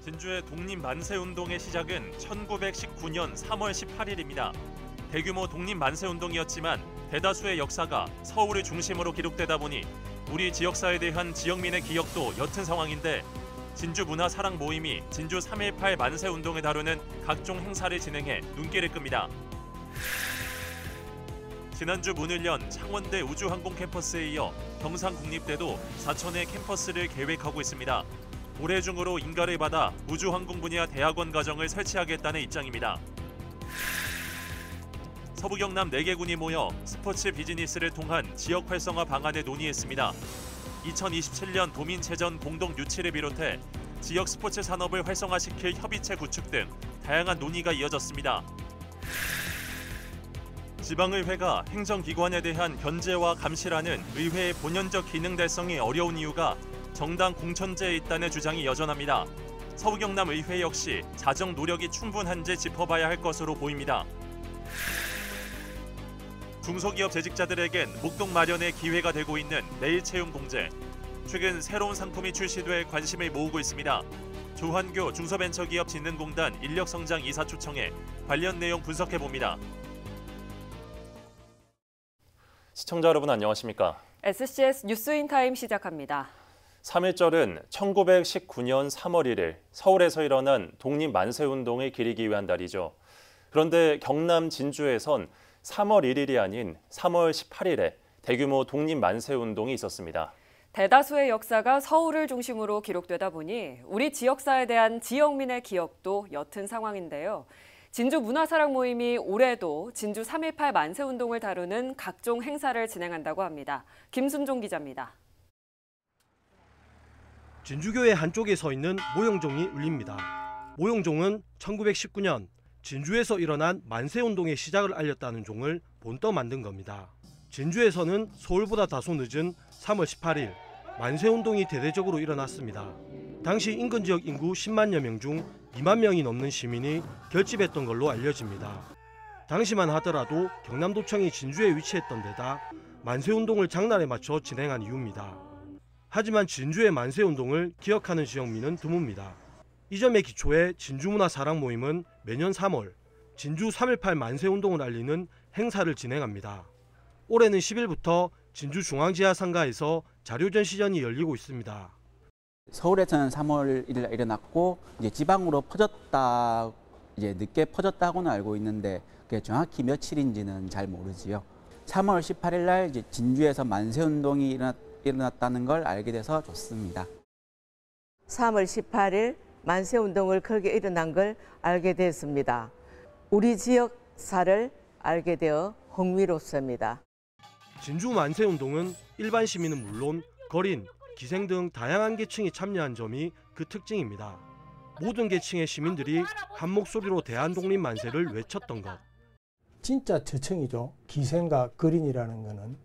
진주의 독립 만세 운동의 시작은 1919년 3월 18일입니다. 대규모 독립 만세 운동이었지만 대다수의 역사가 서울을 중심으로 기록되다 보니 우리 지역사에 대한 지역민의 기억도 옅은 상황인데 진주 문화 사랑 모임이 진주 3.18 만세 운동을 다루는 각종 행사를 진행해 눈길을 끕니다. 지난주 문을 연 창원대 우주항공 캠퍼스에 이어 경상국립대도 사천의 캠퍼스를 계획하고 있습니다. 올해 중으로 인가를 받아 우주항공 분야 대학원 과정을 설치하겠다는 입장입니다. 서부 경남 4개군이 모여 스포츠 비즈니스를 통한 지역 활성화 방안을 논의했습니다. 2027년 도민체전 공동 유치를 비롯해 지역 스포츠 산업을 활성화시킬 협의체 구축 등 다양한 논의가 이어졌습니다. 지방의회가 행정기관에 대한 견제와 감시라는 의회의 본연적 기능 달성이 어려운 이유가 정당 공천제에 있다는 주장이 여전합니다. 서부 경남 의회 역시 자정 노력이 충분한지 짚어봐야 할 것으로 보입니다. 중소기업 재직자들에겐 목동 마련의 기회가 되고 있는 내일 채용 공제. 최근 새로운 상품이 출시돼 관심을 모으고 있습니다. 조환교 중소벤처기업진흥공단 인력성장 이사 초청해 관련 내용 분석해봅니다. 시청자 여러분 안녕하십니까? SCS 뉴스인타임 시작합니다. 3.1절은 1919년 3월 1일 서울에서 일어난 독립만세운동을 기리기 위한 날이죠. 그런데 경남 진주에선 3월 1일이 아닌 3월 18일에 대규모 독립만세운동이 있었습니다. 대다수의 역사가 서울을 중심으로 기록되다 보니 우리 지역사에 대한 지역민의 기억도 옅은 상황인데요. 진주 문화사랑 모임이 올해도 진주 3.18 만세운동을 다루는 각종 행사를 진행한다고 합니다. 김순종 기자입니다. 진주교회 한쪽에 서 있는 모형종이 울립니다. 모형종은 1919년 진주에서 일어난 만세운동의 시작을 알렸다는 종을 본떠 만든 겁니다. 진주에서는 서울보다 다소 늦은 3월 18일 만세운동이 대대적으로 일어났습니다. 당시 인근 지역 인구 10만여 명 중 2만 명이 넘는 시민이 결집했던 걸로 알려집니다. 당시만 하더라도 경남도청이 진주에 위치했던 데다 만세운동을 장날에 맞춰 진행한 이유입니다. 하지만 진주의 만세운동을 기억하는 지역민은 드뭅니다. 이 점에 기초해 진주문화사랑 모임은 매년 3월 진주 3.18 만세운동을 알리는 행사를 진행합니다. 올해는 10일부터 진주중앙지하상가에서 자료전시전이 열리고 있습니다. 서울에서는 3월 1일 일어났고 이제 지방으로 퍼졌다, 이제 늦게 퍼졌다고는 알고 있는데 그게 정확히 며칠인지는 잘 모르지요. 3월 18일 날 이제 진주에서 만세운동이 일어났다는 걸 알게 돼서 좋습니다. 3월 18일 만세운동을 크게 일어난 걸 알게 됐습니다. 우리 지역사를 알게 되어 흥미롭습니다. 진주 만세운동은 일반 시민은 물론 거린, 기생 등 다양한 계층이 참여한 점이 그 특징입니다. 모든 계층의 시민들이 한 목소리로 대한독립 만세를 외쳤던 것. 진짜 저층이죠. 기생과 거린이라는 거는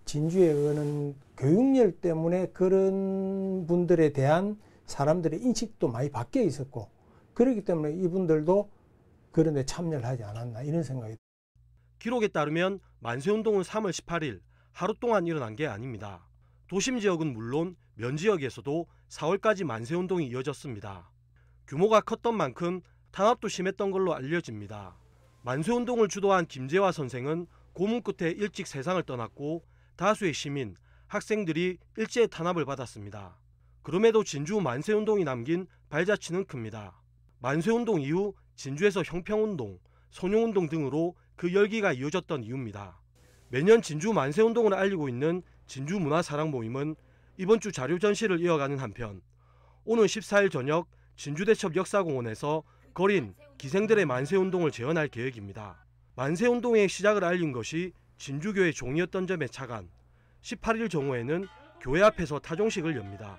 진주에 오는 교육열 때문에 그런 분들에 대한 사람들의 인식도 많이 바뀌어 있었고 그렇기 때문에 이분들도 그런 데 참여를 하지 않았나 이런 생각이. 기록에 따르면 만세운동은 3월 18일 하루 동안 일어난 게 아닙니다. 도심 지역은 물론 면 지역에서도 4월까지 만세운동이 이어졌습니다. 규모가 컸던 만큼 탄압도 심했던 걸로 알려집니다. 만세운동을 주도한 김재화 선생은 고문 끝에 일찍 세상을 떠났고 다수의 시민, 학생들이 일제의 탄압을 받았습니다. 그럼에도 진주 만세운동이 남긴 발자취는 큽니다. 만세운동 이후 진주에서 형평운동, 선용운동 등으로 그 열기가 이어졌던 이유입니다. 매년 진주 만세운동을 알리고 있는 진주 문화사랑 모임은 이번 주 자료 전시를 이어가는 한편 오는 14일 저녁 진주대첩 역사공원에서 거린, 기생들의 만세운동을 재현할 계획입니다. 만세운동의 시작을 알린 것이 진주교회 종이었던 점에 착안, 18일 정오에는 교회 앞에서 타종식을 엽니다.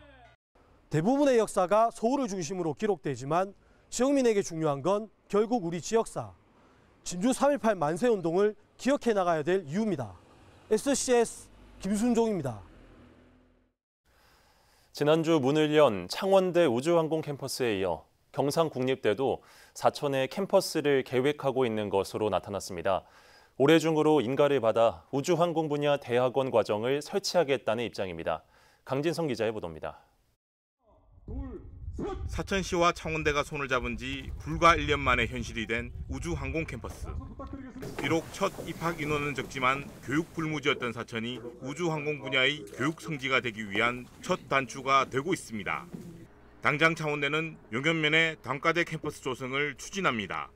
대부분의 역사가 서울을 중심으로 기록되지만 지역민에게 중요한 건 결국 우리 지역사, 진주 3.18 만세운동을 기억해 나가야 될 이유입니다. SCS 김순종입니다. 지난주 문을 연 창원대 우주항공 캠퍼스에 이어 경상국립대도 사천의 캠퍼스를 계획하고 있는 것으로 나타났습니다. 올해 중으로 인가를 받아 우주항공 분야 대학원 과정을 설치하겠다는 입장입니다. 강진성 기자의 보도입니다. 사천시와 창원대가 손을 잡은 지 불과 1년 만에 현실이 된 우주항공 캠퍼스. 비록 첫 입학 인원은 적지만 교육 불무지였던 사천이 우주항공 분야의 교육 성지가 되기 위한 첫 단추가 되고 있습니다. 당장 창원대는 용현면에 단과대 캠퍼스 조성을 추진합니다.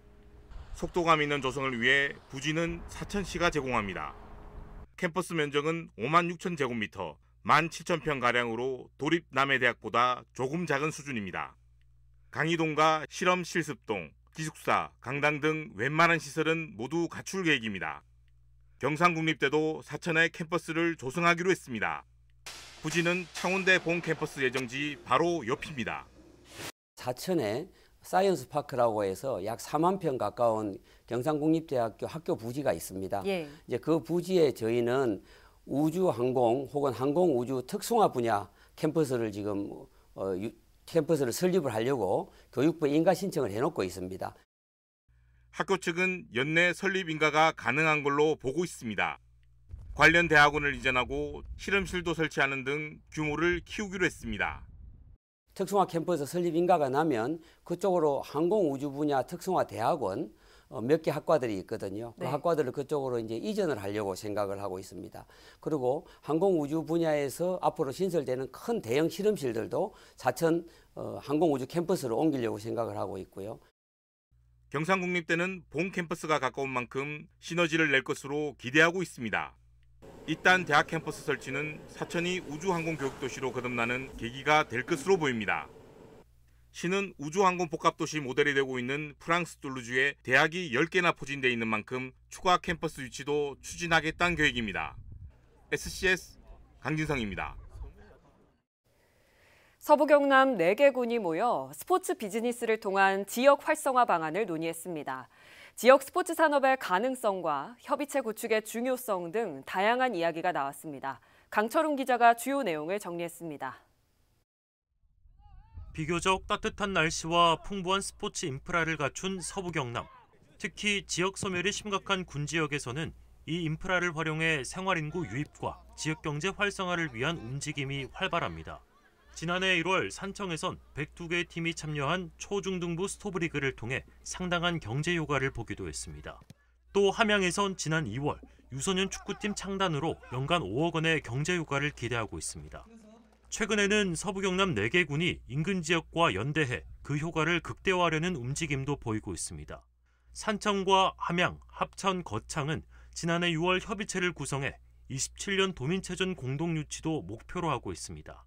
속도감 있는 조성을 위해 부지는 사천시가 제공합니다. 캠퍼스 면적은 5만 6천 제곱미터, 1만 7천 평가량으로 도립 남해대학보다 조금 작은 수준입니다. 강의동과 실험 실습동, 기숙사, 강당 등 웬만한 시설은 모두 갖출 계획입니다. 경상국립대도 사천에 캠퍼스를 조성하기로 했습니다. 부지는 창원대 본 캠퍼스 예정지 바로 옆입니다. 사천에 사이언스 파크라고 해서 약 4만 평 가까운 경상국립대학교 학교 부지가 있습니다. 예. 이제 그 부지에 저희는 우주항공 혹은 항공우주 특성화 분야 캠퍼스를 지금 캠퍼스를 설립을 하려고 교육부에 인가 신청을 해놓고 있습니다. 학교 측은 연내 설립 인가가 가능한 걸로 보고 있습니다. 관련 대학원을 이전하고 실험실도 설치하는 등 규모를 키우기로 했습니다. 특성화 캠퍼스 설립 인가가 나면 그쪽으로 항공우주 분야 특성화 대학원 몇 개 학과들이 있거든요. 그 네. 학과들을 그쪽으로 이제 이전을 하려고 생각을 하고 있습니다. 그리고 항공우주 분야에서 앞으로 신설되는 큰 대형 실험실들도 사천 항공우주 캠퍼스로 옮기려고 생각을 하고 있고요. 경상국립대는 본 캠퍼스가 가까운 만큼 시너지를 낼 것으로 기대하고 있습니다. 이딴 대학 캠퍼스 설치는 사천이 우주항공교육도시로 거듭나는 계기가 될 것으로 보입니다. 시는 우주항공 복합도시 모델이 되고 있는 프랑스 툴루즈에 대학이 10개나 포진돼 있는 만큼 추가 캠퍼스 유치도 추진하겠다는 계획입니다. SCS 강진성입니다. 서부 경남 4개 군이 모여 스포츠 비즈니스를 통한 지역 활성화 방안을 논의했습니다. 지역 스포츠 산업의 가능성과 협의체 구축의 중요성 등 다양한 이야기가 나왔습니다. 강철웅 기자가 주요 내용을 정리했습니다. 비교적 따뜻한 날씨와 풍부한 스포츠 인프라를 갖춘 서부 경남. 특히 지역 소멸이 심각한 군 지역에서는 이 인프라를 활용해 생활인구 유입과 지역경제 활성화를 위한 움직임이 활발합니다. 지난해 1월 산청에선 102개의 팀이 참여한 초중등부 스토브리그를 통해 상당한 경제 효과를 보기도 했습니다. 또 함양에선 지난 2월 유소년 축구팀 창단으로 연간 5억 원의 경제 효과를 기대하고 있습니다. 최근에는 서부 경남 4개 군이 인근 지역과 연대해 그 효과를 극대화하려는 움직임도 보이고 있습니다. 산청과 함양, 합천, 거창은 지난해 6월 협의체를 구성해 27년 도민체전 공동 유치도 목표로 하고 있습니다.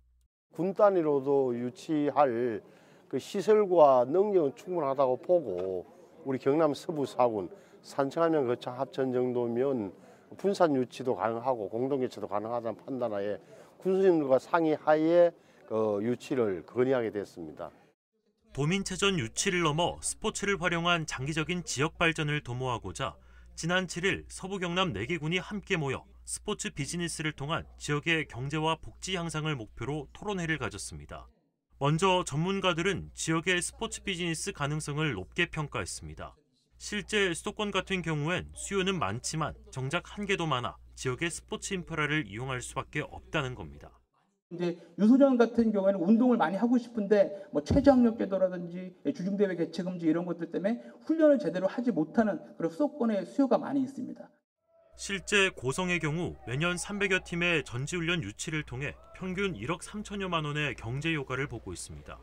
군 단위로도 유치할 그 시설과 능력은 충분하다고 보고 우리 경남 서부 4군, 산청, 함양, 거창, 합천 정도면 분산 유치도 가능하고 공동 유치도 가능하다는 판단하에 군수님들과 상의하에 유치를 건의하게 됐습니다. 도민체전 유치를 넘어 스포츠를 활용한 장기적인 지역 발전을 도모하고자 지난 7일 서부 경남 4개 군이 함께 모여 스포츠 비즈니스를 통한 지역의 경제와 복지 향상을 목표로 토론회를 가졌습니다. 먼저 전문가들은 지역의 스포츠 비즈니스 가능성을 높게 평가했습니다. 실제 수도권 같은 경우엔 수요는 많지만 정작 한계도 많아 지역의 스포츠 인프라를 이용할 수밖에 없다는 겁니다. 이제 유소년 같은 경우에는 운동을 많이 하고 싶은데 뭐 최저학력 제도라든지 주중대회 개최 금지 이런 것들 때문에 훈련을 제대로 하지 못하는 그런 수도권의 수요가 많이 있습니다. 실제 고성의 경우 매년 300여 팀의 전지훈련 유치를 통해 평균 1억 3천여만 원의 경제 효과를 보고 있습니다.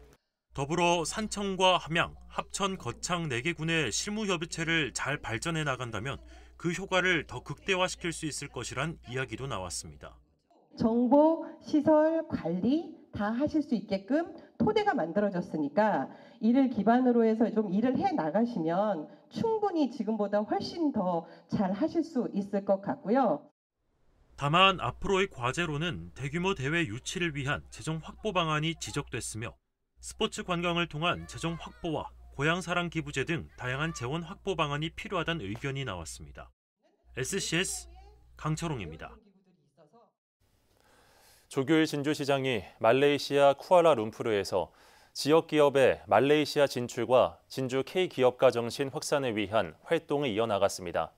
더불어 산청과 함양, 합천, 거창 4개 군의 실무협의체를 잘 발전해 나간다면 그 효과를 더 극대화시킬 수 있을 것이란 이야기도 나왔습니다. 정보, 시설, 관리 다 하실 수 있게끔 토대가 만들어졌으니까 이를 기반으로 해서 좀 일을 해 나가시면 충분히 지금보다 훨씬 더 잘 하실 수 있을 것 같고요. 다만 앞으로의 과제로는 대규모 대회 유치를 위한 재정 확보 방안이 지적됐으며 스포츠 관광을 통한 재정 확보와 고향사랑 기부제 등 다양한 재원 확보 방안이 필요하다는 의견이 나왔습니다. SCS 강철웅입니다. 조규일 진주시장이 말레이시아 쿠알라룸푸르에서 지역 기업의 말레이시아 진출과 진주 K기업가 정신 확산을 위한 활동을 이어나갔습니다.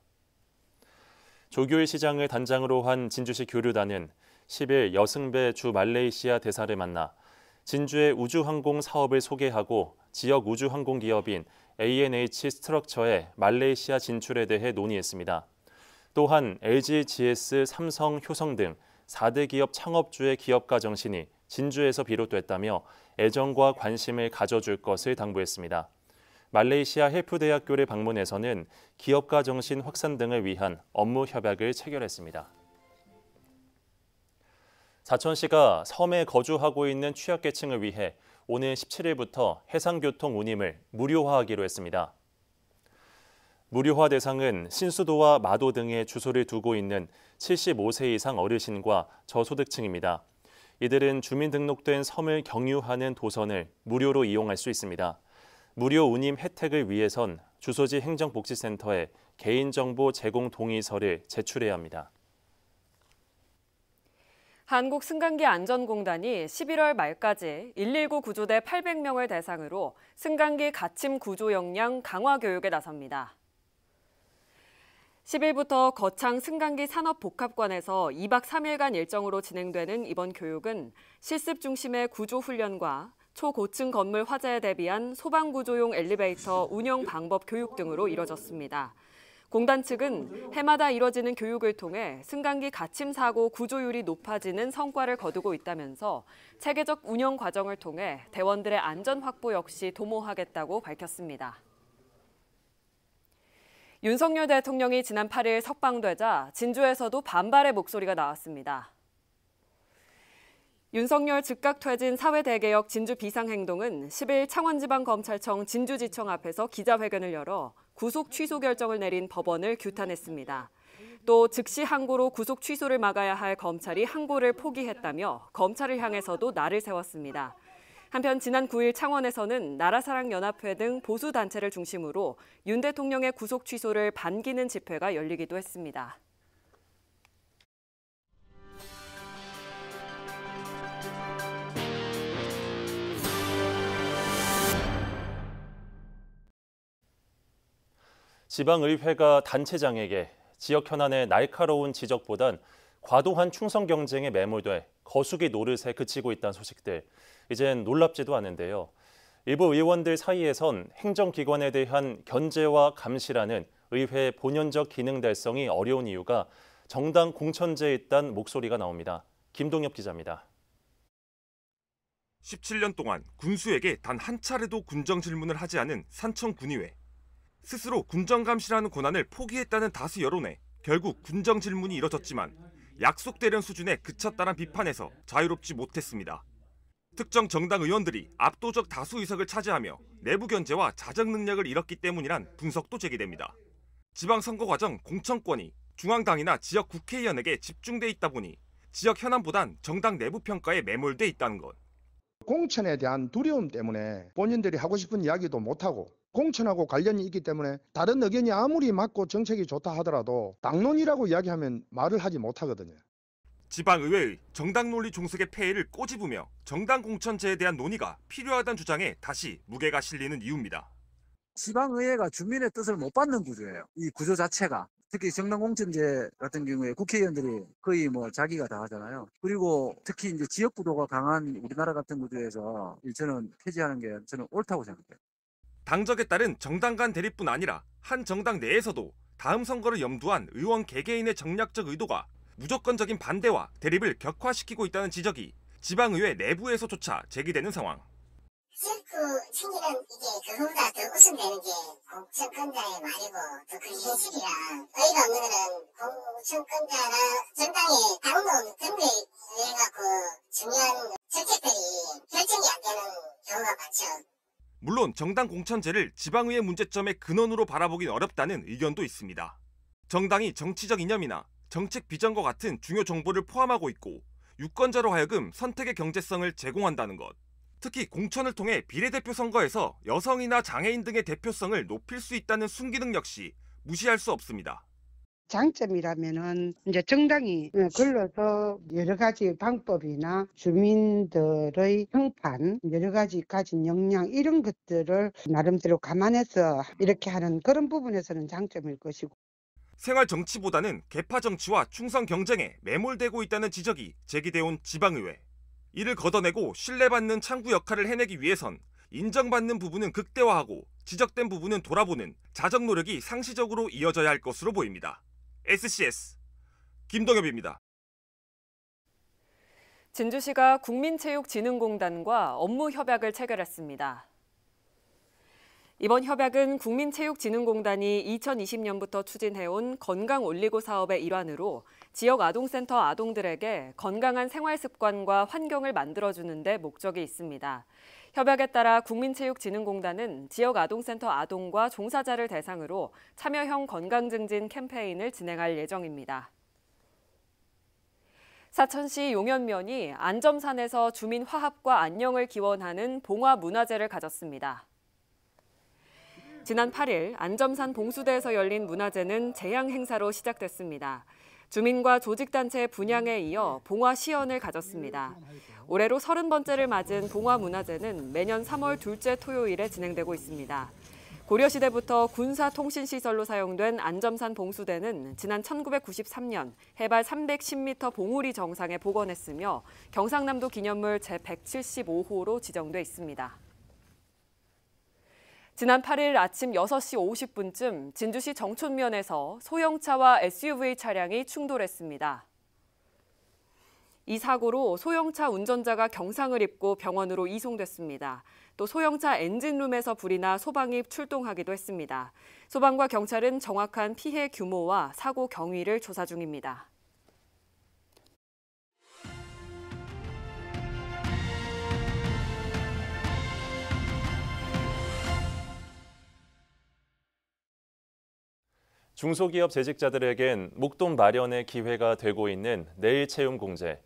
조규일 시장을 단장으로 한 진주시 교류단은 10일 여승배 주 말레이시아 대사를 만나 진주의 우주항공 사업을 소개하고 지역 우주항공 기업인 ANH 스트럭처의 말레이시아 진출에 대해 논의했습니다. 또한 LG, GS, 삼성, 효성 등 4대 기업 창업주의 기업가 정신이 진주에서 비롯됐다며 애정과 관심을 가져줄 것을 당부했습니다. 말레이시아 헬프대학교를 방문해서는 기업가 정신 확산 등을 위한 업무 협약을 체결했습니다. 사천시가 섬에 거주하고 있는 취약계층을 위해 오늘 17일부터 해상교통 운임을 무료화하기로 했습니다. 무료화 대상은 신수도와 마도 등에 주소를 두고 있는 75세 이상 어르신과 저소득층입니다. 이들은 주민등록된 섬을 경유하는 도선을 무료로 이용할 수 있습니다. 무료 운임 혜택을 위해선 주소지 행정복지센터에 개인정보 제공 동의서를 제출해야 합니다. 한국승강기안전공단이 11월 말까지 119 구조대 800명을 대상으로 승강기 갇힘 구조 역량 강화 교육에 나섭니다. 10일부터 거창 승강기 산업복합관에서 2박 3일간 일정으로 진행되는 이번 교육은 실습 중심의 구조 훈련과 초고층 건물 화재에 대비한 소방구조용 엘리베이터 운영 방법 교육 등으로 이뤄졌습니다. 공단 측은 해마다 이뤄지는 교육을 통해 승강기 갇힘 사고 구조율이 높아지는 성과를 거두고 있다면서 체계적 운영 과정을 통해 대원들의 안전 확보 역시 도모하겠다고 밝혔습니다. 윤석열 대통령이 지난 8일 석방되자 진주에서도 반발의 목소리가 나왔습니다. 윤석열 즉각 퇴진 사회대개혁 진주 비상행동은 10일 창원지방검찰청 진주지청 앞에서 기자회견을 열어 구속 취소 결정을 내린 법원을 규탄했습니다. 또 즉시 항고로 구속 취소를 막아야 할 검찰이 항고를 포기했다며 검찰을 향해서도 날을 세웠습니다. 한편 지난 9일 창원에서는 나라사랑연합회 등 보수단체를 중심으로 윤 대통령의 구속 취소를 반기는 집회가 열리기도 했습니다. 지방의회가 단체장에게 지역 현안의 날카로운 지적보단 과도한 충성 경쟁에 매몰돼 거수기 노릇에 그치고 있다는 소식들, 이젠 놀랍지도 않은데요. 일부 의원들 사이에선 행정기관에 대한 견제와 감시라는 의회의 본연적 기능 달성이 어려운 이유가 정당 공천제에 있다는 목소리가 나옵니다. 김동엽 기자입니다. 17년 동안 군수에게 단 한 차례도 군정 질문을 하지 않은 산청군의회. 스스로 군정감시라는 권한을 포기했다는 다수 여론에 결국 군정 질문이 이뤄졌지만 약속대련 수준에 그쳤다는 비판에서 자유롭지 못했습니다. 특정 정당 의원들이 압도적 다수 의석을 차지하며 내부 견제와 자정 능력을 잃었기 때문이란 분석도 제기됩니다. 지방선거 과정 공천권이 중앙당이나 지역 국회의원에게 집중돼 있다 보니 지역 현안보단 정당 내부 평가에 매몰돼 있다는 것. 공천에 대한 두려움 때문에 본인들이 하고 싶은 이야기도 못하고 공천하고 관련이 있기 때문에 다른 의견이 아무리 맞고 정책이 좋다 하더라도 당론이라고 이야기하면 말을 하지 못하거든요. 지방의회의 정당 논리 종속의 폐해를 꼬집으며 정당 공천제에 대한 논의가 필요하다는 주장에 다시 무게가 실리는 이유입니다. 지방의회가 주민의 뜻을 못 받는 구조예요. 이 구조 자체가. 특히 정당 공천제 같은 경우에 국회의원들이 거의 자기가 다 하잖아요. 그리고 특히 이제 지역 구도가 강한 우리나라 같은 구조에서 저는 폐지하는 게 저는 옳다고 생각해요. 당적에 따른 정당 간 대립뿐 아니라 한 정당 내에서도 다음 선거를 염두한 의원 개개인의 정략적 의도가 무조건적인 반대와 대립을 격화시키고 있다는 지적이 지방의회 내부에서조차 제기되는 상황. 지역구 챙기는 이게 그거보다 더 우선되는 게 공천권자의 말이고 또 그게 현실이라 의의가 없는 거는 공천권자나 정당의 당론 그런 거에 의해 갖고 중요한 정책들이 결정이 안 되는 경우가 많죠. 물론 정당 공천제를 지방의회 문제점의 근원으로 바라보긴 어렵다는 의견도 있습니다. 정당이 정치적 이념이나 정책 비전과 같은 중요 정보를 포함하고 있고 유권자로 하여금 선택의 경제성을 제공한다는 것. 특히 공천을 통해 비례대표 선거에서 여성이나 장애인 등의 대표성을 높일 수 있다는 순기능 역시 무시할 수 없습니다. 장점이라면은 이제 정당이 걸러서 여러 가지 방법이나 주민들의 평판, 여러 가지 가진 역량 이런 것들을 나름대로 감안해서 이렇게 하는 그런 부분에서는 장점일 것이고. 생활 정치보다는 계파 정치와 충성 경쟁에 매몰되고 있다는 지적이 제기돼 온 지방의회. 이를 걷어내고 신뢰받는 창구 역할을 해내기 위해선 인정받는 부분은 극대화하고 지적된 부분은 돌아보는 자정 노력이 상시적으로 이어져야 할 것으로 보입니다. SCS 김동엽입니다. 진주시가 국민체육진흥공단과 업무 협약을 체결했습니다. 이번 협약은 국민체육진흥공단이 2020년부터 추진해온 건강 올리고 사업의 일환으로 지역 아동센터 아동들에게 건강한 생활 습관과 환경을 만들어주는 데 목적이 있습니다. 협약에 따라 국민체육진흥공단은 지역 아동센터 아동과 종사자를 대상으로 참여형 건강증진 캠페인을 진행할 예정입니다. 사천시 용현면이 안점산에서 주민 화합과 안녕을 기원하는 봉화문화제를 가졌습니다. 지난 8일 안점산 봉수대에서 열린 문화제는 재향 행사로 시작됐습니다. 주민과 조직단체의 분향에 이어 봉화 시연을 가졌습니다. 올해로 30번째를 맞은 봉화 문화제는 매년 3월 둘째 토요일에 진행되고 있습니다. 고려시대부터 군사통신시설로 사용된 안점산 봉수대는 지난 1993년 해발 310m 봉우리 정상에 복원했으며 경상남도 기념물 제175호로 지정돼 있습니다. 지난 8일 아침 6시 50분쯤 진주시 정촌면에서 소형차와 SUV 차량이 충돌했습니다. 이 사고로 소형차 운전자가 경상을 입고 병원으로 이송됐습니다. 또 소형차 엔진룸에서 불이 나 소방이 출동하기도 했습니다. 소방과 경찰은 정확한 피해 규모와 사고 경위를 조사 중입니다. 중소기업 재직자들에겐 목돈 마련의 기회가 되고 있는 내일 채용 공제.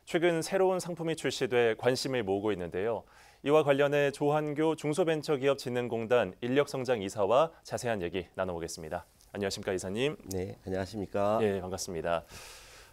최근 새로운 상품이 출시돼 관심을 모으고 있는데요. 이와 관련해 조한교 중소벤처기업진흥공단 인력성장 이사와 자세한 얘기 나눠보겠습니다. 안녕하십니까 이사님? 네, 안녕하십니까? 네, 반갑습니다.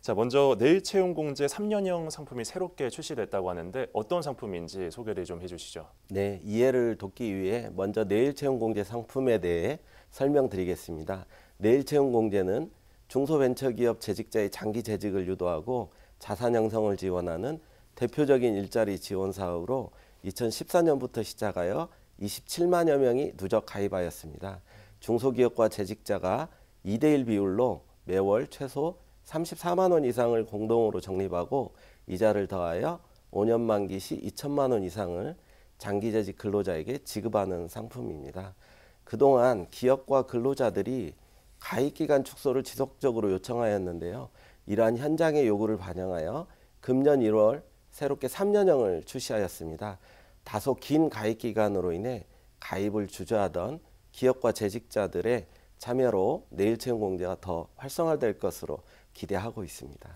자, 먼저 내일 채용 공제 3년형 상품이 새롭게 출시됐다고 하는데 어떤 상품인지 소개를 좀 해주시죠. 네, 이해를 돕기 위해 먼저 내일 채용 공제 상품에 대해 설명드리겠습니다. 내일 채용 공제는 중소벤처기업 재직자의 장기 재직을 유도하고 자산 형성을 지원하는 대표적인 일자리 지원 사업으로 2014년부터 시작하여 27만여 명이 누적 가입하였습니다. 중소기업과 재직자가 2대1 비율로 매월 최소 34만 원 이상을 공동으로 적립하고 이자를 더하여 5년 만기 시 2천만 원 이상을 장기재직 근로자에게 지급하는 상품입니다. 그동안 기업과 근로자들이 가입기간 축소를 지속적으로 요청하였는데요. 이러한 현장의 요구를 반영하여 금년 1월 새롭게 3년형을 출시하였습니다. 다소 긴 가입기간으로 인해 가입을 주저하던 기업과 재직자들의 참여로 내일 채용 공제가 더 활성화될 것으로 기대하고 있습니다.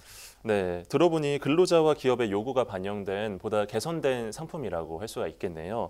네, 들어보니 근로자와 기업의 요구가 반영된 보다 개선된 상품이라고 할 수가 있겠네요.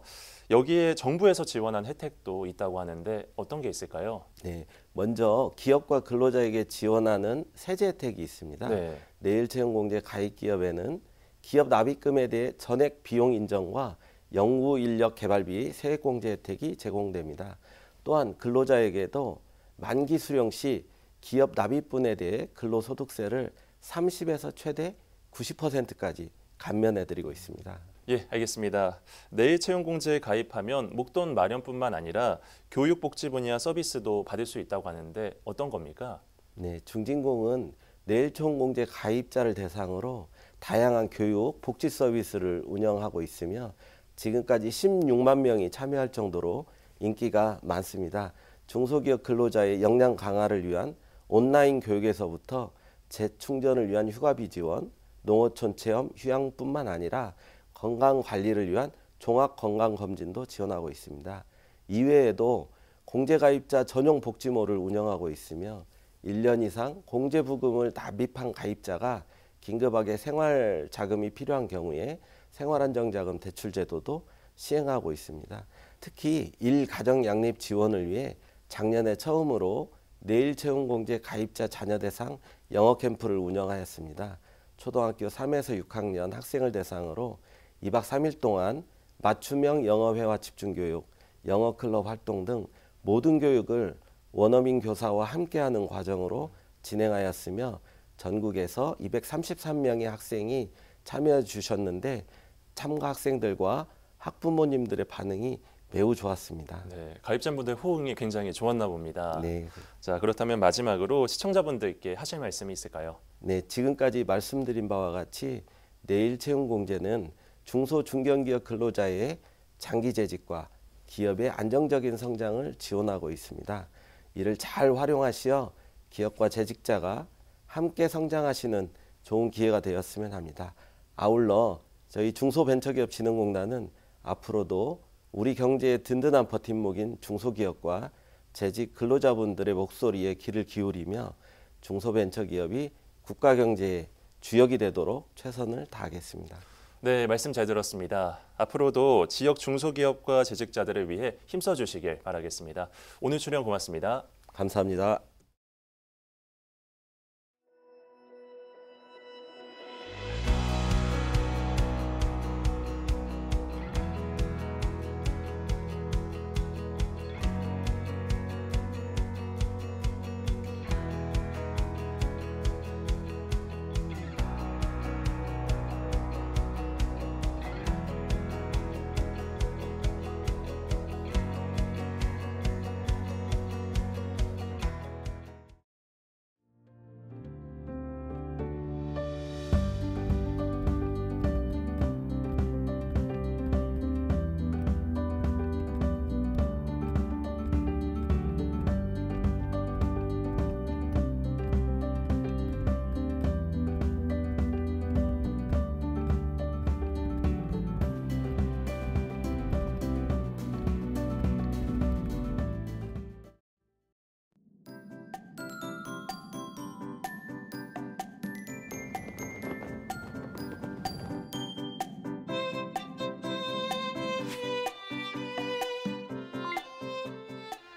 여기에 정부에서 지원한 혜택도 있다고 하는데 어떤 게 있을까요? 네, 먼저 기업과 근로자에게 지원하는 세제 혜택이 있습니다. 네. 내일 채용 공제 가입 기업에는 기업 납입금에 대해 전액 비용 인정과 연구 인력 개발비 세액 공제 혜택이 제공됩니다. 또한 근로자에게도 만기 수령 시 기업 납입분에 대해 근로소득세를 30에서 최대 90%까지 감면해드리고 있습니다. 예, 알겠습니다. 내일 채용 공제에 가입하면 목돈 마련뿐만 아니라 교육복지 분야 서비스도 받을 수 있다고 하는데 어떤 겁니까? 네, 중진공은 내일 채용 공제 가입자를 대상으로 다양한 교육, 복지 서비스를 운영하고 있으며 지금까지 16만 명이 참여할 정도로 인기가 많습니다. 중소기업 근로자의 역량 강화를 위한 온라인 교육에서부터 재충전을 위한 휴가비 지원, 농어촌 체험, 휴양뿐만 아니라 건강관리를 위한 종합건강검진도 지원하고 있습니다. 이외에도 공제가입자 전용 복지모를 운영하고 있으며 1년 이상 공제부금을 납입한 가입자가 긴급하게 생활자금이 필요한 경우에 생활안정자금 대출제도도 시행하고 있습니다. 특히 1가정 양립 지원을 위해 작년에 처음으로 내일 채용 공제 가입자 자녀 대상 영어 캠프를 운영하였습니다. 초등학교 3에서 6학년 학생을 대상으로 2박 3일 동안 맞춤형 영어회화 집중교육, 영어클럽 활동 등 모든 교육을 원어민 교사와 함께하는 과정으로 진행하였으며 전국에서 233명의 학생이 참여해 주셨는데 참가 학생들과 학부모님들의 반응이 매우 좋았습니다. 네, 가입자분들 호응이 굉장히 좋았나 봅니다. 네. 자, 그렇다면 마지막으로 시청자분들께 하실 말씀이 있을까요? 네, 지금까지 말씀드린 바와 같이 내일 채용 공제는 중소 중견기업 근로자의 장기 재직과 기업의 안정적인 성장을 지원하고 있습니다. 이를 잘 활용하시어 기업과 재직자가 함께 성장하시는 좋은 기회가 되었으면 합니다. 아울러 저희 중소벤처기업진흥공단은 앞으로도 우리 경제의 든든한 버팀목인 중소기업과 재직 근로자분들의 목소리에 귀를 기울이며 중소벤처기업이 국가경제의 주역이 되도록 최선을 다하겠습니다. 네, 말씀 잘 들었습니다. 앞으로도 지역 중소기업과 재직자들을 위해 힘써 주시길 바라겠습니다. 오늘 출연 고맙습니다. 감사합니다.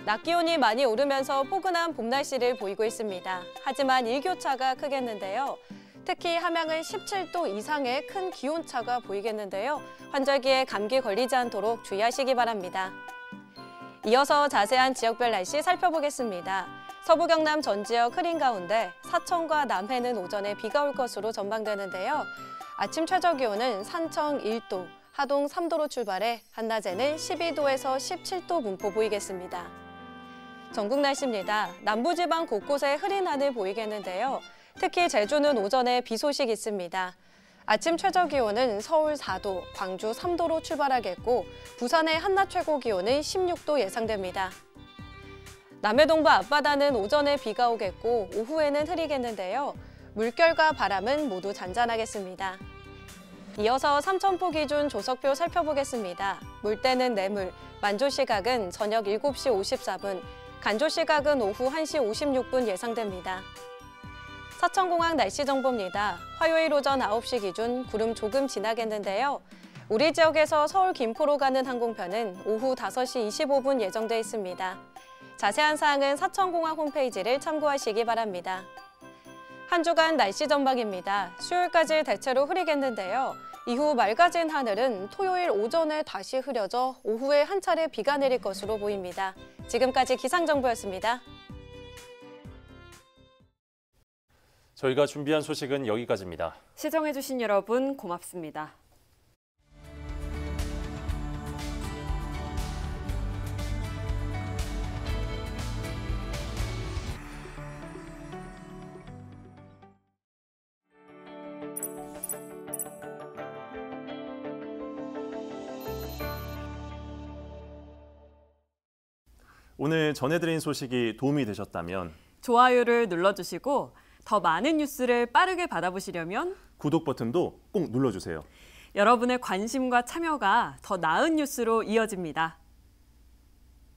낮 기온이 많이 오르면서 포근한 봄 날씨를 보이고 있습니다. 하지만 일교차가 크겠는데요. 특히 함양은 17도 이상의 큰 기온차가 보이겠는데요. 환절기에 감기 걸리지 않도록 주의하시기 바랍니다. 이어서 자세한 지역별 날씨 살펴보겠습니다. 서부 경남 전 지역 흐린 가운데 사천과 남해는 오전에 비가 올 것으로 전망되는데요. 아침 최저 기온은 산청 1도, 하동 3도로 출발해 한낮에는 12도에서 17도 분포 보이겠습니다. 전국 날씨입니다. 남부지방 곳곳에 흐린 하늘 보이겠는데요. 특히 제주는 오전에 비 소식 있습니다. 아침 최저 기온은 서울 4도, 광주 3도로 출발하겠고 부산의 한낮 최고 기온은 16도 예상됩니다. 남해동부 앞바다는 오전에 비가 오겠고 오후에는 흐리겠는데요. 물결과 바람은 모두 잔잔하겠습니다. 이어서 삼천포 기준 조석표 살펴보겠습니다. 물때는 내물, 만조 시각은 저녁 7시 54분, 간조 시각은 오후 1시 56분 예상됩니다. 사천공항 날씨 정보입니다. 화요일 오전 9시 기준 구름 조금 지나겠는데요. 우리 지역에서 서울 김포로 가는 항공편은 오후 5시 25분 예정돼 있습니다. 자세한 사항은 사천공항 홈페이지를 참고하시기 바랍니다. 한 주간 날씨 전망입니다. 수요일까지 대체로 흐리겠는데요. 이후 맑아진 하늘은 토요일 오전에 다시 흐려져 오후에 한 차례 비가 내릴 것으로 보입니다. 지금까지 기상정보였습니다. 저희가 준비한 소식은 여기까지입니다. 시청해주신 여러분 고맙습니다. 오늘 전해드린 소식이 도움이 되셨다면 좋아요를 눌러주시고 더 많은 뉴스를 빠르게 받아보시려면 구독 버튼도 꼭 눌러주세요. 여러분의 관심과 참여가 더 나은 뉴스로 이어집니다.